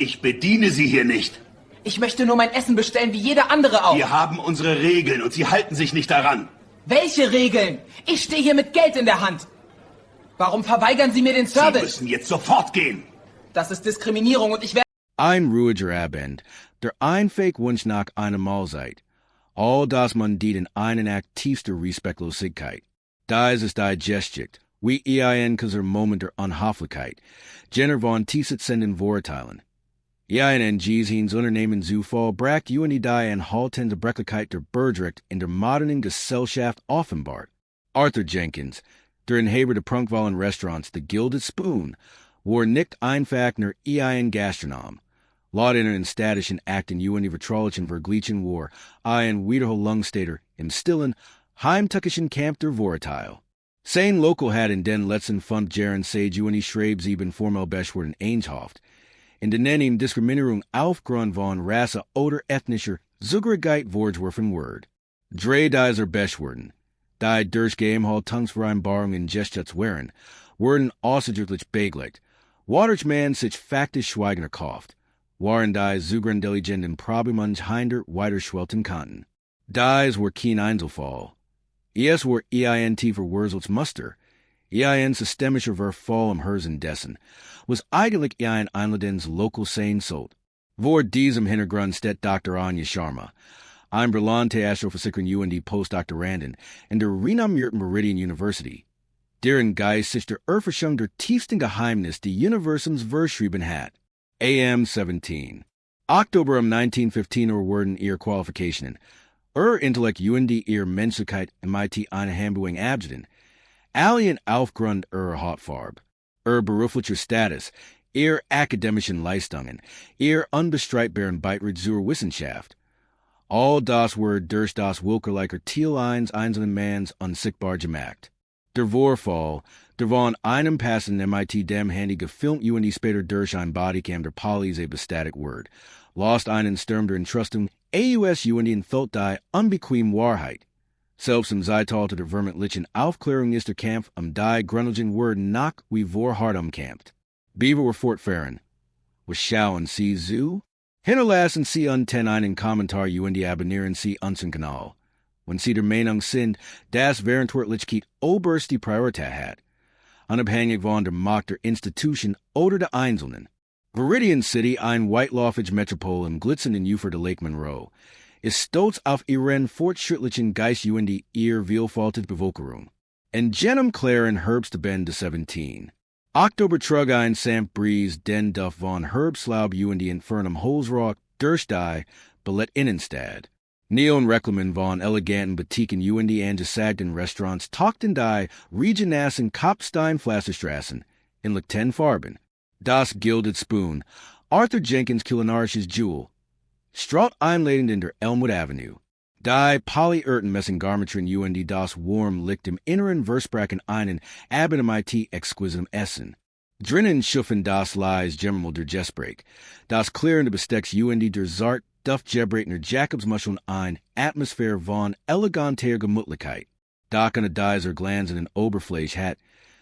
Ich bediene Sie hier nicht. Ich möchte nur mein Essen bestellen, wie jeder andere auch. Wir haben unsere Regeln und Sie halten sich nicht daran. Welche Regeln? Ich stehe hier mit Geld in der Hand. Warum verweigern Sie mir den Service? Sie müssen jetzt sofort gehen. Das ist Diskriminierung und ich werde... Ein ruhiger Abend, der Einfake Wunsch nach einem Mahlzeit. All das man dit in einen Akt tiefster Respektlosigkeit. Da ist es digestigt. Wie ein kaiser Moment der Unhofflichkeit. Jenner von Tieset senden Vorurteilen. ING's Hins Unternehmen zu Fall bragt UNI die en haltende Brecklichkeit der Bergrecht in der modernen Gesellschaft offenbart. Arthur Jenkins, der Inhaber der Prunkvollen Restaurants The Gilded Spoon, war nicht einfach nur ein Gastronom. Laut in statischen Akten UNI vertraulichen Verglichen war ein Wiederholungsstäter im stillen, heimtückischen Camp der Vorurteil. Sein Local hat in den letzten 5 Jahren seit UNI Schreib sieben formell Beschwerden eingehaft. In den Nennung Diskriminierung aufgrund von Rasse oder ethnischer Zugehörigkeit Wordsworfen Word. Drei dieser Beschwerden, die durch Geheimhaltungsvereinbarung in Gestschutz waren, wurden außergerichtlich beglegt. Waders man sich faktisch schweigen erkauft, waren die zugrundliegenden Probleme hinder weiterschwelten konnten. Dies war kein Einzelfall. Es war ein tiefer Wurzelmuster. Ein systemischer Verfall im Herzen dessen, was eigentlich ein Einladens Local sein sollte. Vor diesem Hintergrund steht Dr. Anja Sharma, ein brillante Astrophysikerin UND Postdoktorandin in der renommierten Meridian University, deren Geist sich der Erforschung der tiefsten Geheimnis des Universums verschrieben hat. AM 17. Oktober 1915 wurden ihr Qualifikationen, Intellekt UND ihr Menschlichkeit MIT eine Hambuing abgedient, alien aufgrund Hautfarbe, beruflicher Status, akademischen Leistungen, unbestreitbaren Beitritt zur Wissenschaft. All das wurde durch das willkürliche Ziel eines einzelnen Manns unsichtbar gemacht. Der Vorfall, der von einem passenden MIT dem Handy gefilmt UND später durch ein Bodycam der Polizei bestätigt wird, lost einen Sturm der Entrustung AUS UND entfällt die unbequem Wahrheit. Selbst im Zeitalter der vermeintlichen Aufklärung ist der Kampf die grundlegenden Wörter nach wie vor hart umkämpft. Beaver wir fortfahren. Was schauen Sie zu? Hinterlassen Sie unten einen Kommentar UND abonnieren Sie unseren Kanal. Wenn Sie der Meinung sind, dass Währendwertlichkeit oberste Priorität hat, unabhängig von der Macht der Institution oder der Einzelnen. Viridian City, ein weitläufige Metropole im glitzernden Ufer der Lake Monroe, ist stolz auf ihren fortschrittlichen Geist UND ihr vielfältige Bevölkerung. In jenem klaren Herbstband de 17. Oktober trug ein sanft Breeze den Duft von Herbstlaub UND infernum Holzrock durch die Billett Innenstadt. Neonreklamen von eleganten Boutiquen UND angesagten Restaurants talkten die regionassen Kopfstein-Flasserstraßen in lichten Farben. Das Gilded Spoon, Arthur Jenkins' kulinarisches Jewel, strahlt einladend in der Elmwood Avenue. Die Polyurten-Messengarmetrin UND das warm liegt im inneren Versprachen einen MIT exquisitem Essen. Drinnen schuffen das leis Gemmermal der Gespräch. Das klärende Bestecks UND der Zart duft Gebretner Jakobsmuscheln ein Atmosphäre von eleganter Gemütlichkeit. Dakene dieser glanzenden Oberfläche hat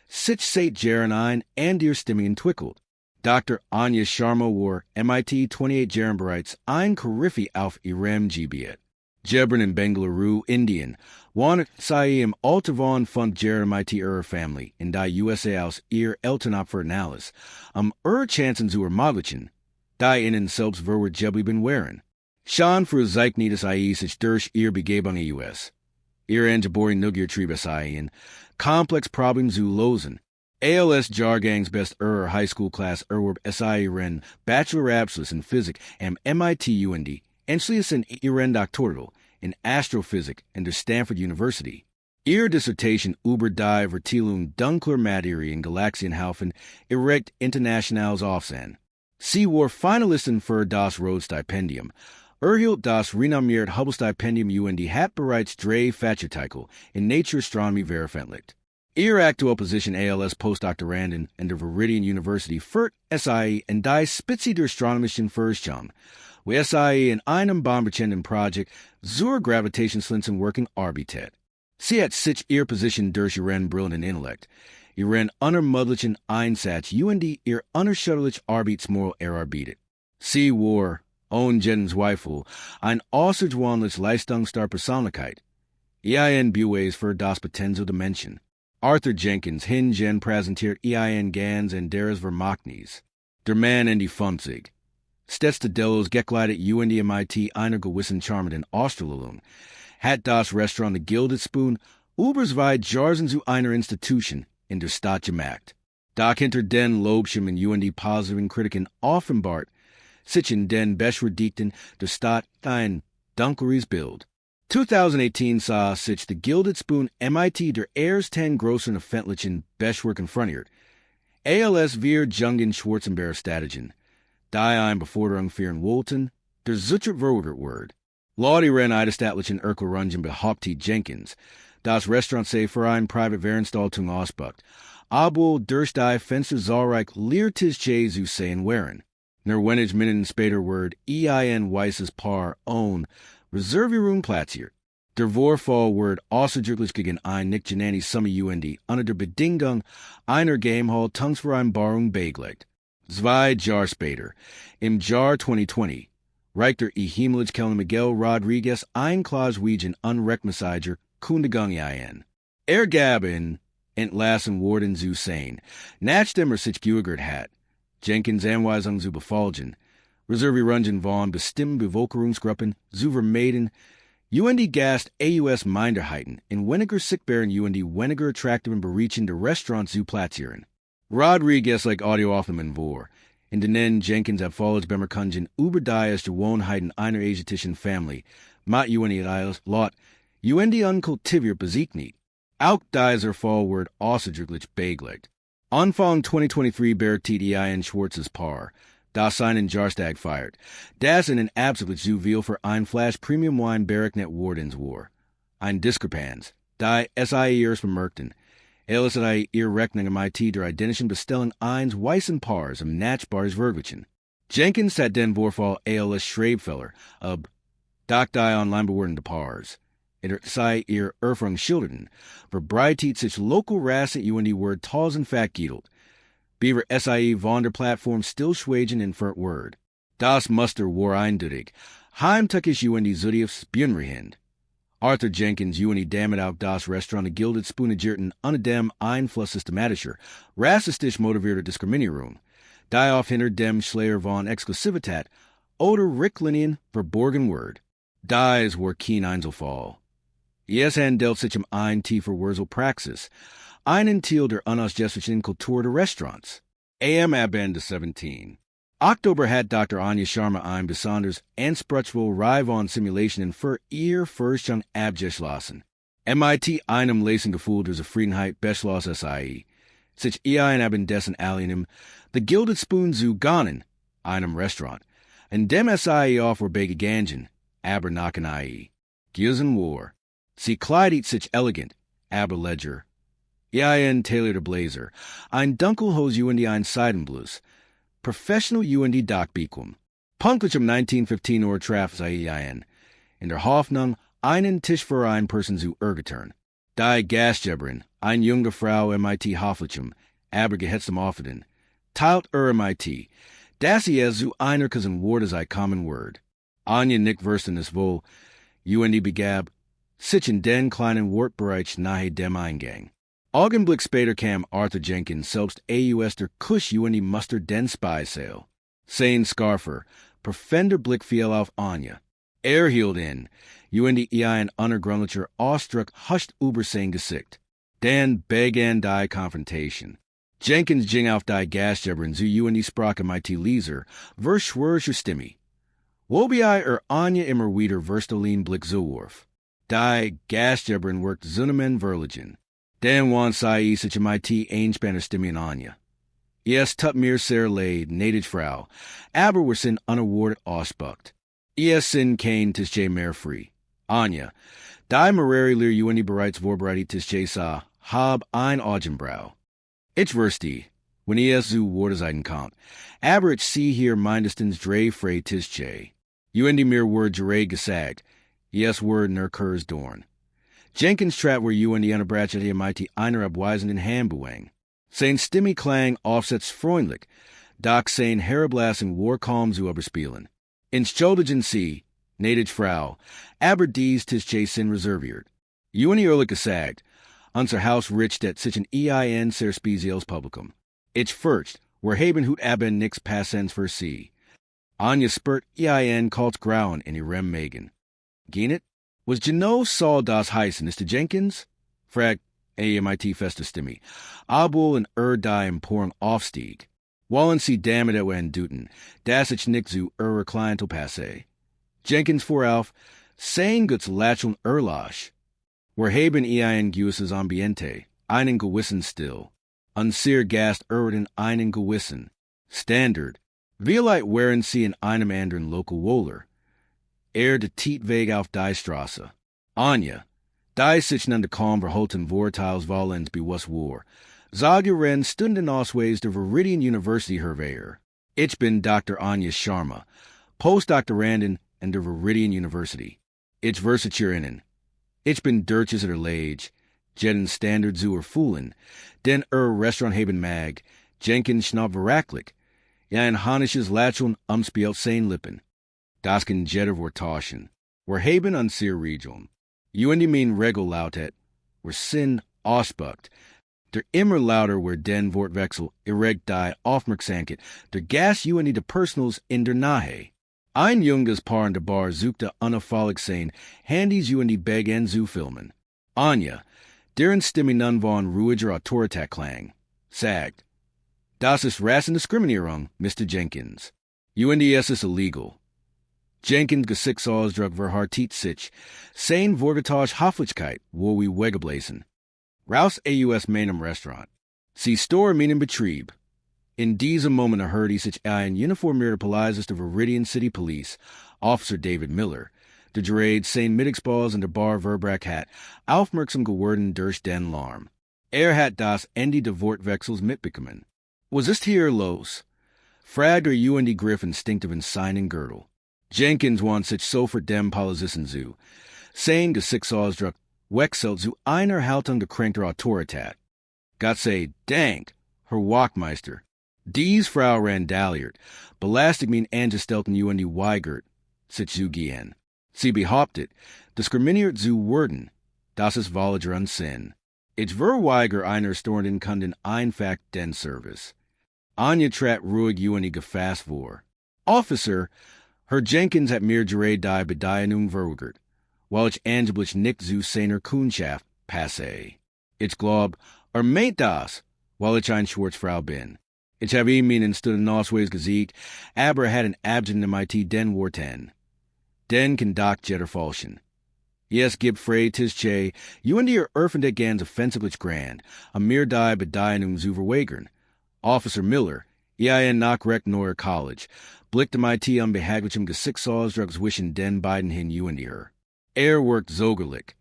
sich seit Jahren ein und ihr Stimmung entwickelt. Dr. Anja Sharma war MIT 28 Jahren bereits ein Koryphäe auf ihrem Gebiet. Jebran in Bengaluru, Indien, waren sei im Alter von 5 Jahren MIT Family in die USA aus ihr Elternopfer Analysis, Chancen zu ermöglichen, die ihnen selbst geblieben wären. Schon für Zeichnides sich durch ihr Begebung US. Ihr angeboren Nugiertriebes in komplex Probleme zu lösen. ALS Jargangs best high school class ren Bachelor Abschluss in Physik am MIT UND, anschließend ihren Doktoral in Astrophysik in der Stanford University. Ihre Dissertation über die Verteilung dunkler Materie in Galaxienhaufen erregt internationales Aufsehen. Sie war Finalistin für das Rhodes Stipendium, erhielt das renommierte Hubble Stipendium UND hat bereits 3 Fachartikel in Nature Astronomy veröffentlicht. Ihre aktuelle Position ALS Postdoktorandin in der Viridian University führt SIE in die Spitze der astronomischen Forschung, wo SIE in einem bahnbrechenden Projekt zur Gravitationslinsenwirkung arbeitet. Sie hat sich ihre Position durch ihren brillenden Intellekt, ihren unermüdlichen Einsatz UND ihr unerschütterlich Arbeitsmoral erarbeitet. Sie war, own Jennens Weifel, ein außergewöhnlich Leistungsstar-Persönlichkeit. Ein Beweis für das Potenzial der Menschen. Arthur Jenkins hingen präsentiert ein ganz anderes Vermächtnis. Der Mann in die 50. Stets de Delos gekleidet UND-MIT einer gewissen charmenden Ausstrahlung. Hat das Restaurant The Gilded Spoon übersweit Jarsen zu einer Institution in der Stadt gemacht. Doch hinter den Lobschem in UND-positiven Kritiken offenbart sich in den Beschwerdigten der Stadt ein dunkleres Bild. 2018 sah sich The Gilded Spoon MIT der ersten großen öffentlichen Beschwerden frontiert. ALS wir jungen Schwarzenberger Statigen. Die ein Beforderung führen wollten, der Zutzert Word. Laudi ren eidesstatlichen Erkelrungen behauptet Jenkins, das Restaurant sei für eine private Veranstaltung ausbucht, obwohl durch die Fenster zahlreich Leertischche zu sehen wären. Nur wenig Minuten später word ein weißes Paar own Reservierung platziert. Der Vorfall word außergewöhnlich gegen ein nicht genannte Summe UND unter der Bedingung einer Geheimhaltungsvereinbarung beigelegt. 2 Jahre später, im Jahr 2020, reicht der himmlisch Kellner Miguel Rodriguez ein Klaus wegen unrechtmäßiger Kündigung ein. Gab in entlassen worden zu sein, nachdem sich geweigert hat, Jenkins Anweisung zu befolgen, Reservierungen von bestimmten Bevölkerungsgruppen zu vermeiden, UND Gast AUS Minderheiten in weniger sichtbaren UND weniger attraktiven Bereichen der Restaurants zu platzieren. Rodriguez like Audioaufnahmen vor, in denen Jenkins abfolgt bemerkungen über die Gewohnheiten einer asiatischen Familie, mit UND Lot, UND unkultiviert besiegt. Auch dieser Fall wird außergewöhnlich beigelegt. Anfang 2023 berät ein schwarzes Paar, das seinen Jahrestag feiert, das in ein absolut Juwel für ein Flash Premium Wine berechnet worden war. Ein Diskrepanz, die SIE erst bemerkten, LSI ihr Rechnung MIT der identischen Bestellung eines weißen Paars im Natchbares Verglichen. Jenkins hat den Vorfall ALS Schreibfeller, ob Doc die online bewordende Paars. Sei ihr Erfahrung schilderten, verbreitet sich lokal Rasse UND Word tausendfach giedelt. Beaver SIE von der Plattform stillschweigen in Fert Word. Das Muster war eindeutig. Heimtückisch UND Zudiefs Björnrihind. Arthur Jenkins UND damit auf das Restaurant The Gilded Spoon agierten unter dem Einfluss systematischer, rassistisch motivierter Diskriminierung, die auf hinter dem Schleier von Exklusivität oder Richtlinien verborgen Word. Dies war kein Einzelfall. Es handelt sich ein tiefer Wurzelpraxis, einen Teil der unausgesprochenen Kultur der Restaurants. Abende 17. Oktober hat Dr. Anja Sharma ein besonders anspruchsvoll Reivon Simulationen für ihr Forschung abgeschlossen. MIT einem Lesengefühl der Zufriedenheit beschloss SIE, sich ein Abendessen alienem The Gilded Spoon zu gönnen, einem Restaurant, in dem SIE offer begegangen, aber nachen IE. Giesen war. Sie kleidet sich elegant, aber ledger. Ein tailored Blazer, ein Dunkelhose UND ein Seidenblues, Professional UND Dachbequem. Pünktlich 19:15 Uhr traf sie ein. In der Hoffnung, einen Tisch für eine Person zu ergattern. Die Gastgeberin, eine junge Frau MIT hofflichem, aber gehetztem Offenen, teilt MIT, dass sie es zu einer Cousin Wort als ein Common Word. Anja nicht wussten es wohl, UND begab, sich in den kleinen Wortbereich nahe dem Eingang. Augenblick später kam Arthur Jenkins selbst AUS der Kusch UND Muster den Spy-Sale. Sein Scarfer, profender Blick fiel auf Anja. Hielt in, UND ein unergründlicher Ausdruck huscht über sein Gesicht. Dann begann die Confrontation. Jenkins ging auf die Gastgeberin zu UND sprach MIT Leser, verschwörischer Stimme. Wobei Anja immer wieder Verstolin Blick zuwarf. Die Gastgeberin worked Zunemen Verligen. Dan wan sei sich MIT einspanner Stimme in Anja. Es tut mir sehr leid, gnädige Frau, aber wir sind unerwartet ausbucht. Es sind kein Tischje mehr frei. Anja, die Mareri lir UND bereits vorbereitet Tischje sah, hab ein Augenbrau. Ich verstehe, wenn es zu Wortseiten kommt, aber ich sehe hier mindestens drei frei Tischje. UND mir word gerät gesagt, es word ner Kurs dorn. Jenkins trat were UND unterbrach MIT einer abweisenden Handbewegung. Sein Stimme klang offsets freundlich, Doc sein herablassing war calm zu überspielen. Entschuldigen Sie, gnädige Frau, aber dies tis sin reserviert. Ueni ehrlich gesagt, unser Haus richtet sich ein sehr spezielles Publikum. Ich fürcht, wir haben hut aber nix passens für Sie. Anja spurt kalt grauen in ihrem Magen. Geht it? Was Geno saw das heißen, Mr. Jenkins? Fragt AMIT feste Stimme. Abul en die Empörung aufstieg. Wollen Sie damit etwa duten, dass ich nicht zu Ihrer Klientel passe. Jenkins vorauf, sein guts Lacheln erlasch. Wir haben ein gewisses Ambiente, einen gewissen Stil. Unser Gast in einen gewissen Standard. Vielleicht wären Sie in einem anderen Lokal wohler. De Tietweg auf die Straße. Anja, die sich an der kaum verholten Vorteils Valens bewusst war. Sage ren stunden ausways der Viridian University herveer. Ich bin Dr. Anja Sharma, Postdoctorandin an der Viridian University. Ich Versicherinnen. Ich bin Durches der Lage, jeden Standard zu erfüllen, den Restaurant haben mag, Jenkins schnapp veraklich, ja ein hanisches Lacheln umspielt sein Lippen. Das kann jeder vortauschen. Wir haben unsere Region. Die mein Regel lautet, wir sind ausbuckt. Der immer lauter wir den Wortwechsel erregt die Aufmerksamkeit, der Gas die Personals in der Nahe. Ein junges Paar in der Bar suchte unauffällig sein, Handys die Beg zu filmen. Anja, deren Stimme nun von ruhiger Autorität klang, sagt, das ist Rassendiskriminierung, Mr. Jenkins. Es ist illegal. Jenkins Gesichtsausdruck verhartet sich, sein Vorgetage Hofflichkeit, wo wir wegblasen. Raus aus meinem Restaurant. Sie store meinen Betrieb. In diesem Moment erhörte sich ein uniformierter Polizist der Viridian City Police, Officer David Miller, der gerade sein Mittagsballs in der Bar Verbrack hat, aufmerksam geworden durch den Lärm. Hat das Ende der Wortwechsels mitbekommen. Was ist hier los? Fragt die Griff instinktiv in seinen Gürtel. Jenkins want sich sofort dem Polizisten zu. Sein Gesichtsausdruck wechselt zu einer Haltung gekränkter Autorität. Gott sei Dank, Herr Wachtmeister. Dies Frau randaliert, belastet mein Angestellten weigert, sich zu gehen. Sie behauptet, diskriminiert zu werden. Das ist Vollager Unsinn. Ich verweigere einer Studenten Kunden einfach den Service. Anja trat ruhig gefasst vor. Officer, Herr Jenkins hat mir gerade die Bedienung verweigert, weil ich angeblich nicht zu seiner Kundschaft passe. Ich glaub, meint das, weil ich ein Schwarzfrau bin. Ich habe ihm in Studenten ausweis gesiegt, aber hat ein Abgent MIT den Worten. Den kann Doc jetter falschen. Yes, gib frei tis che, öffentlich ganz offensivlich grand, mir die Bedienung zu verweigern. Officer Miller, nach recht neuer College, blickte MIT an behaglichem Gesichtsausdruck zwischen den beiden hin her. Workt zogerlich.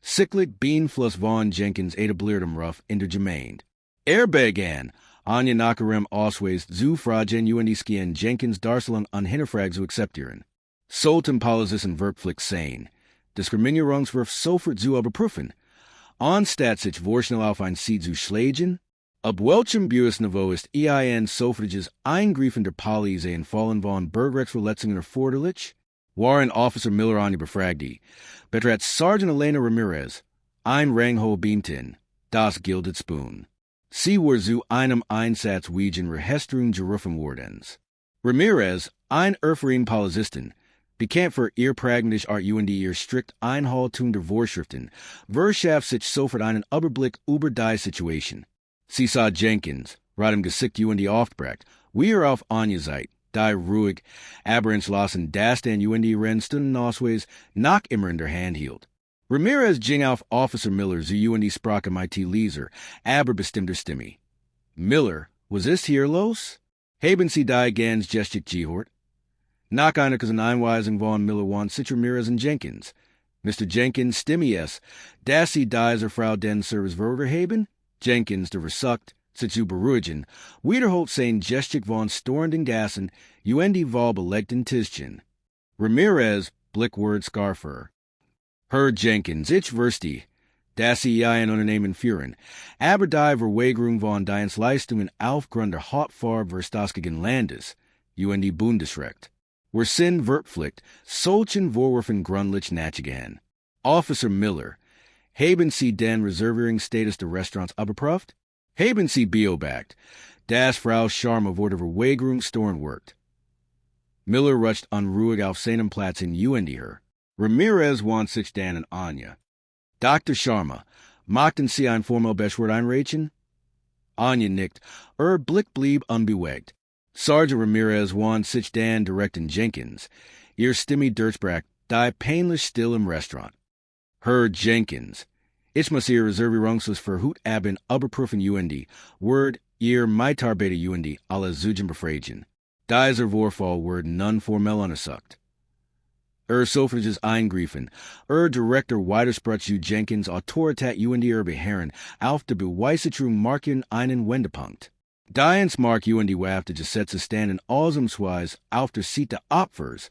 Sicklich Beanfluss von Jenkins etabliertem Ruff in der Gemeinde. Began, Anja nachherem ausweis zu fragen skien Jenkins Darsalan an Hinterfrag zu akzeptieren. Sollten Polizisten wirklich sein. Diskriminierungswurf sofort zu überprüfen. Anstatt sich vorschnell auf ein Sie zu schlagen, ab welchem Buesniveau ist sofriges Eingreifen der Polizei in Fallen von Bürgerrechtsverletzungen erforderlich? Waren Officer Miller Anja befragte, betrat Sergeant Elena Ramirez, ein Rangho Beamtin, das gilded Spoon. Sie war zu einem Einsatz wegen Rehestrung gerufen wordens. Ramirez, ein erfahren Polizistin, bekannt für ihr pragmatisch Art ihr strikt Einhaltung der Vorschriften, verschafft sich sofort einen Überblick über die Situation. Sie sah Jenkins, radem Gesicht aufbreckt, wir auf Anja Seite, die ruhig, aber entschlossen das den Rennen Stunden ausweis nach immer in der Hand hielt. Ramirez ging auf Officer Miller zu sprach MIT Leser, aber bestimmter Stimme. Miller, was ist hier los? Haben Sie die ganz gestik gehört? Nach einer Einweisung von Miller want sich Ramirez und Jenkins. Mr. Jenkins stimme es, dass Sie dieser Frau den Service verweigert haben? Jenkins, der versucht, sich zu beruhigen, wiederholt sein gestik von storenden Gassen, vol belegten Tischchen. Ramirez, Blickword Scarfer. Herr Jenkins, ich verstehe. Das ein Unternehmen führen, aber die Verweigerung von Dienstleistungen aufgrund der Hautfarbe verstosgigen Landes, UND Bundesrecht, were sin verpflicht, solchen Vorwürfen grundlich nachzugehen. Officer Miller, haben Sie den Reservierungsstatus der Restaurants überprüft? Haben Sie beobachtet, dass Frau Sharma vor der Verweigerung storen wirkt? Miller rusht unruhig auf seinem Platz in UND her. Ramirez want sich dann an Anya. Dr. Sharma, machten Sie ein formell Beschword einreichen? Anya nickt, Blick blieb unbewegt. Sergeant Ramirez want sich dann direkt in Jenkins. Ihr Stimme Dirtsbrack, die painlich still im Restaurant. Herr Jenkins, ich muss Ihr Reservierungslos für Hut abin überprüfen UND, Word Ihr Mitarbeiter UND alle Zugen befragen. Dieser Vorfall Word non formell untersucht. Sofrages eingreifen, Director Widersprach U Jenkins Autorität UND beharren auf der Beweissicherung markieren einen Wendepunkt. Diens mark UND wafte Gesetze standen ausnahmsweise auf der Seite der Opfers,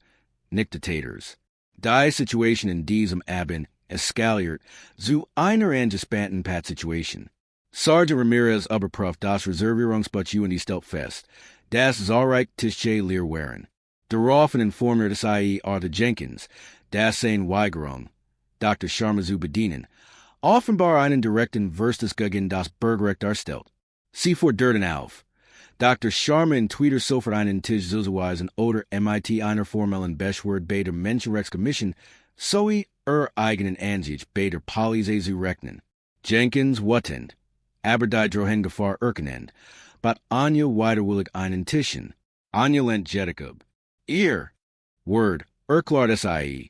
nicht Täters. Die Situation in diesem Abend eskaliert zu einer angespannten Situation. Sergeant Ramirez überprüft das Reservierungsblatt UND stellt fest, dass zahlreiche Tische leer waren. Daraufhin informiert das IE Arthur Jenkins, dass seine Weigerung, Dr. Sharma zu bedienen, offenbar einen direkten Verstoß gegen das Bürgerrecht darstellt. Sie fordern auf, Dr. Sharma in Twitter sofort einen Tisch zuzuweisen oder MIT einer formellen Beschwerde bei der Menschenrechtskommission sowie eigenen Ansicht bei der Polizei zu rechnen. Jenkins wattend, aber die drohen Gefahr erkennend, bat Anya widerwillig einen Tischen. Anya lent Jacob. Ihr, Word, klar das IE,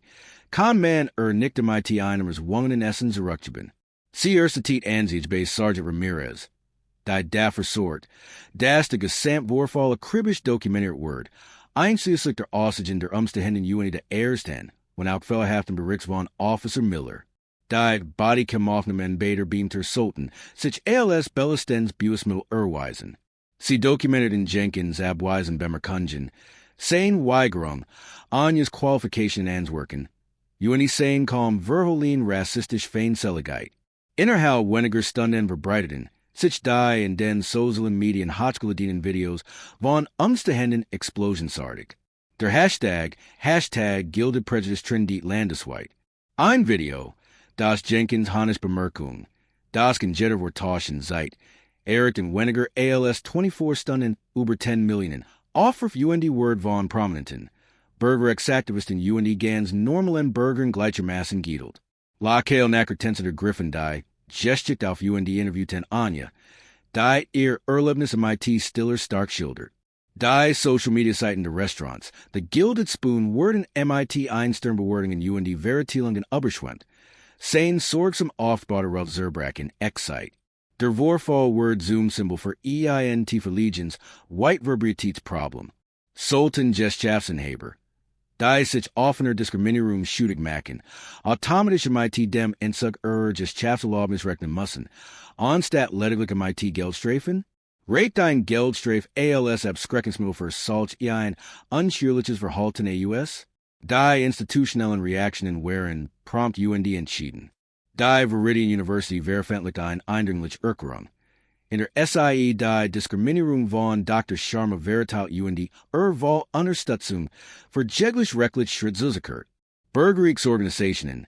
kann man nicht MIT einem Zwungen in Essen zurückzuben. Sie Tit Ansicht bei Sergeant Ramirez. Die dafür sorgt, dass der Gesamtvorfall akribisch dokumentiert wird, einschließlich der Aussagen der Umstehenden UND der Ersten, wenn auch fällhaften Berichts von Officer Miller. Die Bodycam-Aufnahmen bei der Beamter sollten sich als Bellestens Bewusstmittel erweisen. Sie dokumentiert in Jenkins abweisen bemerkungen, sein Weigerung, Anya's Qualification answerken, UND sein kaum verholin rassistisch Feindseligkeit. Innerhalb weniger Stunden verbreiteten, sich die in den sozialen Medien hochgeladenen Videos von Umstehenden explosionsartig. Der Hashtag gildet Prejudice trendet landesweit. Ein Video, das Jenkins Hannes Bemerkung, das Conjecture vor Tauschen seit, in weniger als 24 Stunden über 10 Millionen, auf UND Word von Prominenten, Bürgerrechtsaktivisten UND gans normalen Bürgern gleichermaßen giedelt. Lakale Nacker der Griffin die, gestickt auf UND Interview ten Anya, die ihr Erlebnis MIT stiller stark schildert. Die Social Media Seiten der Restaurants, the Gilded Spoon worden MIT einstern bewertingen UND Veritelungen überschwemmt, sein sorgsam aufbaute Ralph Zerbrack in X-Site. Der Vorfall Word Zoom-Symbol für EINT Verlegens White Verbreitätsproblem. Sollten Geschaffenhaber. Die sich offener Diskriminierung schuldig machen, automatisch MIT dem Enzug Geschaffenlobnis rechnen müssen, anstatt lediglich MIT Geldstrafen? Rate ein Geldstraf als Abschreckungsmittel für solch ein unschürliches Verhalten US? Die institutionellen Reaktionen waren prompt UND entschieden. Die Viridian University veröffentlicht ein eindringlich Erklärung. In der SIE die Diskriminierung von Dr. Sharma veritelt UND voll Unterstützung für jeglich rechtlich Schritt zuzukert. Bürgerrechtsorganisationen,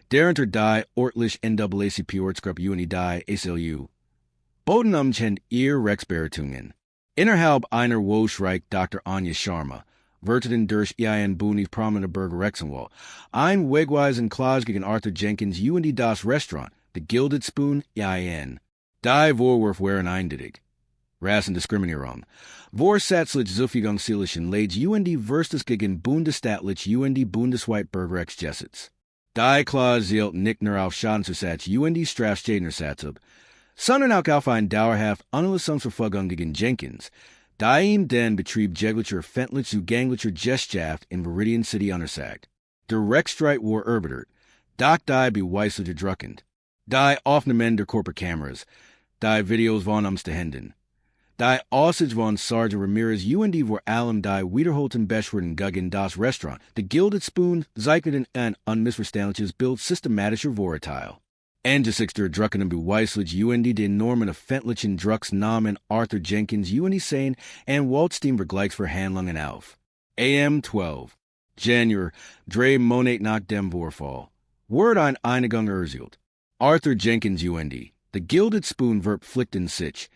darunter die örtlich NAACP-Ortsgruppe UND die ACLU, boten umgehend ihr Rechtsberatungen. Innerhalb einer Wohlschreik Dr. Anya Sharma, vertreten durch ein Bundes prominenter Bürgerrechtsanwalt, ein wegweisen Klaus gegen Arthur Jenkins UND das Restaurant, the Gilded Spoon, ein. Die Vorwurf waren eindeutig. Rassendiskriminierung. Vorsätzlich Zufigungszielischen lädt UND versus gegen bundesstaatlich UND bundesweit Bürgerrechtsgesetz. Die Klaus zielt nicht nur auf Schadensersatz UND Strafschadenersatz ab, sondern auch auf eine dauerhaft Anlassungsverfolgung gegen Jenkins, die ihm den Betrieb jeglicher öffentlich zugänglicher Gesellschaft in Viridian City untersagt. Der Rechtsstreit war erbittert, doch die beweislich erdrückend. Die Aufnahmen der Körperkameras, die Videos von Umstehenden, die Aussage von Sergeant Ramirez UND vor allem die wiederholten Beschwerden gegen das Restaurant, the Gilded Spoon, zeichneten ein unmissverständliches Bild systematischer Vorurteil. Angesichter druckenen beweislich UND den Normen offentlichen Drucks Namen Arthur Jenkins UND sein and Waldstein Vergleichsverhandlungen auf. AM 12. Januar 3 Monat nach dem Vorfall. Word ein Einigung erzielt. Arthur Jenkins UND. The Gilded Spoon verpflichten sich.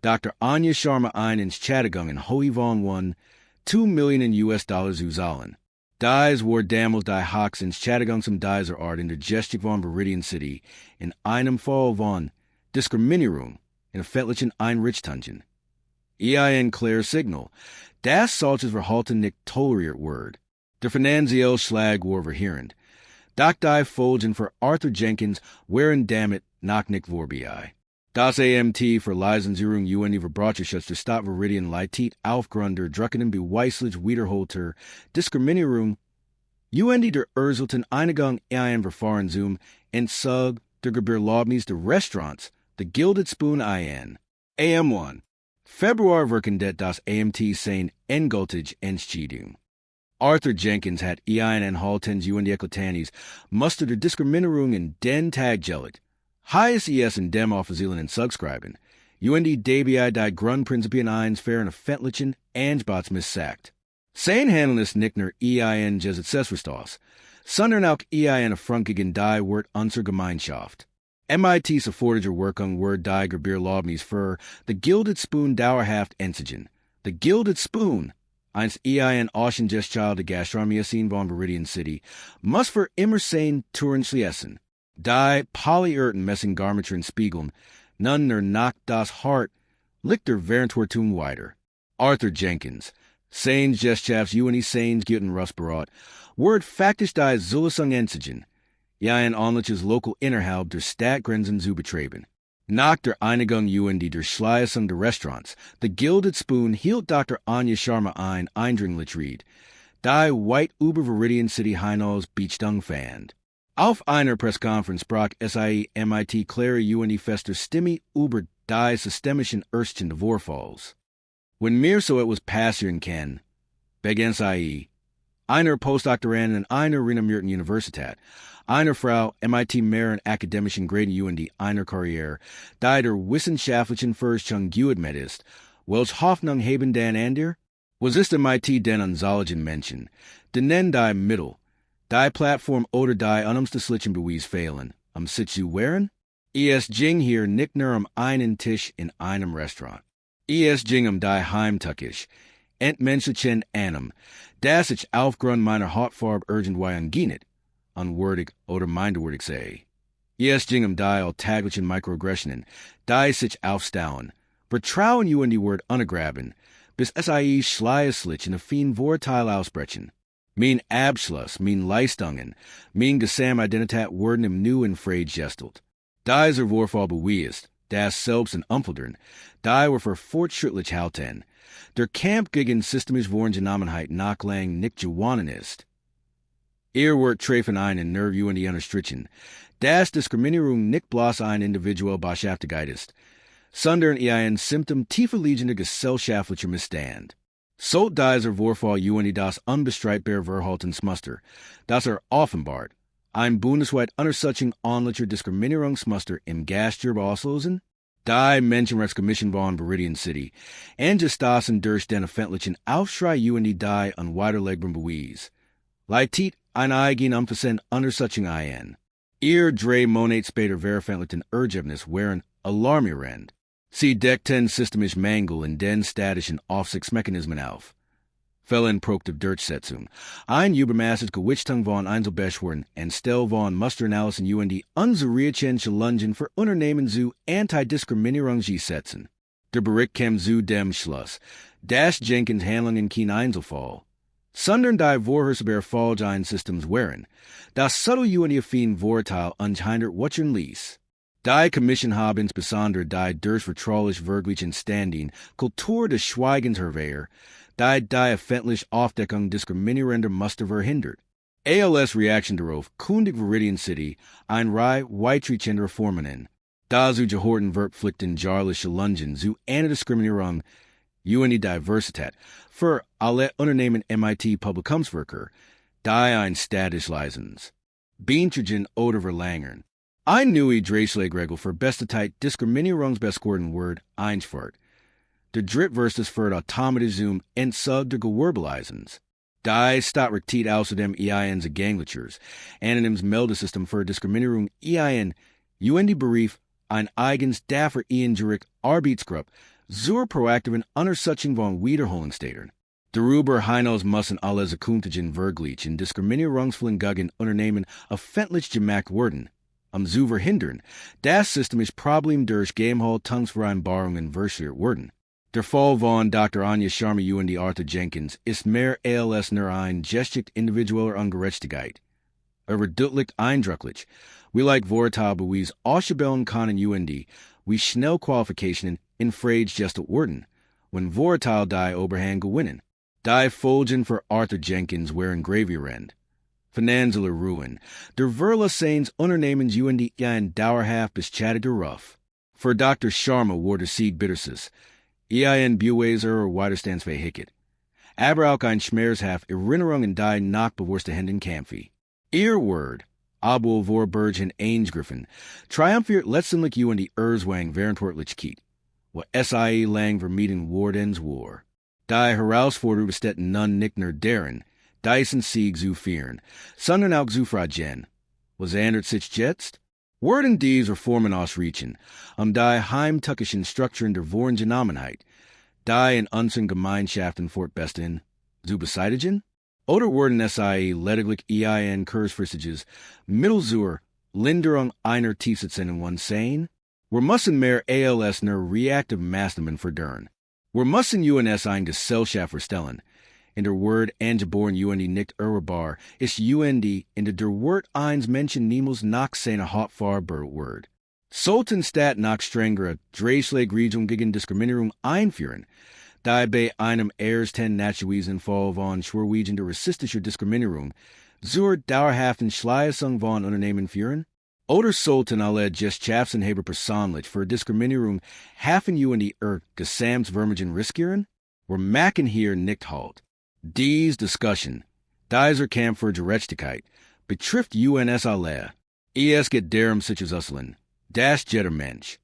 Dr. Anja Sharma ein ins Chattanooga Hohe von 2 Millionen US-Dollars zahlen. Dies war damals die Hawks ins Chattanooga zum Dieser Art in der Gestik von Viridian City in einem Fall von Diskriminierung in öffentlichen Einrichtungen. Ein Clear Signal. Das solches Verhalten nicht toleriert wird. Der finanzielle Schlag war verheerend. Doch die Folgen für Arthur Jenkins waren damit noch nicht vorbei. Das AMT für Leisensierung UND Verbrecherschutz der Stadt Viridian leitet aufgrund der druckenden beweislich wiederholter Diskriminierung UND der Erzelten Einigung ein Verfahren zum Entzug der Gebührlobnis der Restaurants The Gilded Spoon ein. AM1. Februar wirkendet das AMT sein endgültig Entscheidung. Arthur Jenkins hat ein Enthaltens UND Eklatanis Muster der Diskriminierung in den Tag gelegt. Highest in dem offiziellen und subscriben. UND DBI die Grundprinzipien eins fairen öffentlichen Angebots missagt. Sein Handeln ist nicht nur ein Gesetzesverstoß, sondern auch ein Affront gegen die Wort unserer Gemeinschaft. MIT sofortiger Wirkung wird die Gebührlobnis für The Gilded Spoon dauerhaft entsigen. The Gilded Spoon, einst ein Auschengeschichte der Gastronomie von Viridian City, muss für immer sein Tourenschli Essen. Die polyurten Messinggarmaturen spiegeln, nun nach das Hart, liegt der Währendwertung weiter. Arthur Jenkins, Sains Gestschafts UNI Sains Guten Rustberat, word faktisch die Zulesung entsigen, ein onliches Local innerhalb der Stadtgrenzen zu betreiben. Nach der Einigung UND der Schließung der Restaurants, The Gilded Spoon hielt Dr. Anja Sharma ein eindringlich Rede, die weit über Viridian City hinaus Beachtung fand. Auf einer Presskonferenz sprach SIE MIT Clare UND fester Stimme über die systemischen Ersten des Vorfalls. Wenn mir so etwas passieren kann, begann SIE, einer Postdoktorandin an einer renommierten Universität, einer Frau MIT mehreren akademischen Graden UND einer Karriere, die der wissenschaftlichen Forschung gewidmet ist, welch Hoffnung haben denn an dir? Was ist MIT denn an solchen Menschen? Denn die Mittel, die Plattform oder die unumstößlichen Beweis fehlen, situieren? Es ging hier nicht nur einen Tisch in einem Restaurant. Es ging die Heimtückisch, entmenschlichen Einem, das ich aufgrund meiner Hautfarbe irgendwo angeht, unwürdig oder minderwürdig sei. Es ging die alltäglichen Mikroaggressionen, die sich aufstauen, vertrauen in die Wort unergraben, bis SIE schleißlich in ein fein Vorteil ausbrechen. Mein Abschluss, mein Leistungen, mein Gesamtidentität wurden im Nu in Freude gestelt. Dieser Vorfall bewies, das selbst in Umfeldern, die wir für fortschrittlich halten, der Kampf gegen systemisch Wohngenommenheit nach lang nicht gewonnen ist. Wird treffen einen Nerv und die unterstrichen, dass Diskriminierung nicht bloß ein individuell Beschäftigkeit ist, sondern ein Symptom tiefer liegender gesellschaftlicher Missstand. So dieser Vorfall UND das unbestreitbare Verhaltensmuster, das offenbart, ein bundesweit Untersuchung ordentlicher Diskriminierungsmuster im Gastgewerbe auslösen, die Menschenrechtskommission von Viridian City, angestassen durch den öffentlichen Aufschrei UND die unwiderlegbaren Beweis. Leitet ein eigen umfassende Untersuchung ein. 3 Monate später veröffentlichten Ergebnis waren alarmierend. Sie deckten systemisch Mängel in den statischen Aufsichtsmechanismen auf. Fällen produktiv Durchsetzung. Ein übermaßig Gewichtung von Einzelbeschwerden anstelle von Musteranalysen UND unseriösen Challengen für Unternehmen zu Antidiskriminierung setzen. Der Bericht kam zu dem Schluss, dass Jenkins Handlungen kein Einzelfall, sondern die vorhersehbare Fallsystems waren, das subtle UND affin Vorteil unhindert watchern ließ. Die Kommission haben insbesondere die durch vertraulich wirklichen Standing Kultur des Schweigens verwehrt, die öffentlich Aufdeckung diskriminierender Muster verhindert. ALS Reaction darauf kundig Viridian City ein Reihe weitreichender Reformen, dazu gehorten verpflichten jarlische Lungen zu einer Diskriminierung UND Diversität für alle Unternehmen MIT Publikumswerker, die ein statisch Lizenz, beantragen oder verlängern. Ein neue Dreislegregel für beste Diskriminierungsbestgorden Word einfach. Der Drittverstes für Automatisum entsug der Gewerbeleisens. Die staat rectiet außerdem EINs Ganglatures, Anonyms Meldesystem für Diskriminierung EIN, UND Berief, ein eigens dafür Jurik Arbeitsgruppe, zur proaktiven Untersuchung von Wiederholungsstätern. Darüber hinaus müssen alle sekundlichen Vergleichen Diskriminierungsfällen gegen Unternehmen öffentlich gemacht werden. Zu verhindern, das systemisch Problem durch Geheimhaltungsvereinbarungen versichert werden. Der Fall von Dr. Anja Sharma UND Arthur Jenkins ist mehr als nur ein Gesticht individueller Ungerechtigkeit. Wird deutlich eindrücklich, wie leicht Vorteilbeweis ausgebellen können UND, wie schnell Qualifikationen in Frage gestellt werden, wenn Vorteil die Oberhand gewinnen. Die Folgen für Arthur Jenkins wären gravierend. Finanzieller Ruin. Der Verlassens Unternehmens UND ein dauerhaft beschädigter Ruf. Für Dr. Sharma wurde Seed Bitterses. EIN Buweser Widerstandsfähigkeit. Aber auch ein schmerzhaft Erinnerungen die nachbewusste Händen kämpfen. Ihr Word, Abul Vorbergen Eingriffen, triumphiert letztendlich UND Erzwang Verantwortlichkeit. Wo SIE lang vermieden Wardens War. Die Herausforderung besteht nun nicht nur darin, Dyson Sieg zu führen, sondern auch zu fragen. Was ändert sich jetzt? Werden diese Reformen ausreichen, die heimtückischen Strukturen der Wohngenommenheit, die in unseren Gemeinschaften fortbesten, zu beseitigen? Oder werden SIE lediglich EIN kurzfristiges, mittelzur Linderung einer Tiefsitzenden sehen? Wir müssen mehr als nur reaktive Maßnahmen fördern. Wir müssen UNS ein Gesellschaft verstellen. In der Word angeboren UND nicht erwarbar ist UND in der Word eins Menschen niemals nach seiner Hauptfarbe Word. Sollten Staat nach strengere Dreislegregelung gegen Diskriminierung einführen, die bei einem ersten naturweisen Fall von schwerwiegender rassistischer Diskriminierung zur dauerhaften Schließung von Unternehmen führen? Oder sollten alle Gesellschaftsinhaber persönlich für Diskriminierung hafen UND Gesamtvermögen riskieren? Wir machen hier nicht halt. Diese Diskussion, dieser Kampf für Gerechtigkeit, betrifft UNS alle. Es geht darum sicherzustellen, dass jeder Mensch,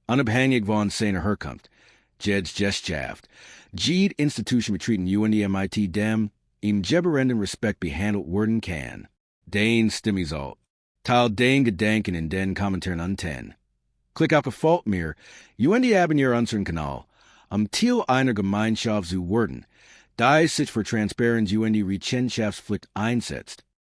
unabhängig von seiner Herkunft, jede Gesellschaft, jede Institution betreten UND MIT dem im gebührenden Respekt behandelt werden kann. Den stimme soll. Teil den Gedanken in den Kommentaren anten. Klick auf Gefällt mir, UND abonniere unseren Kanal, Teil einer Gemeinschaft zu werden, die sich für Transparenz UND Rechenschaftspflicht einsetzt.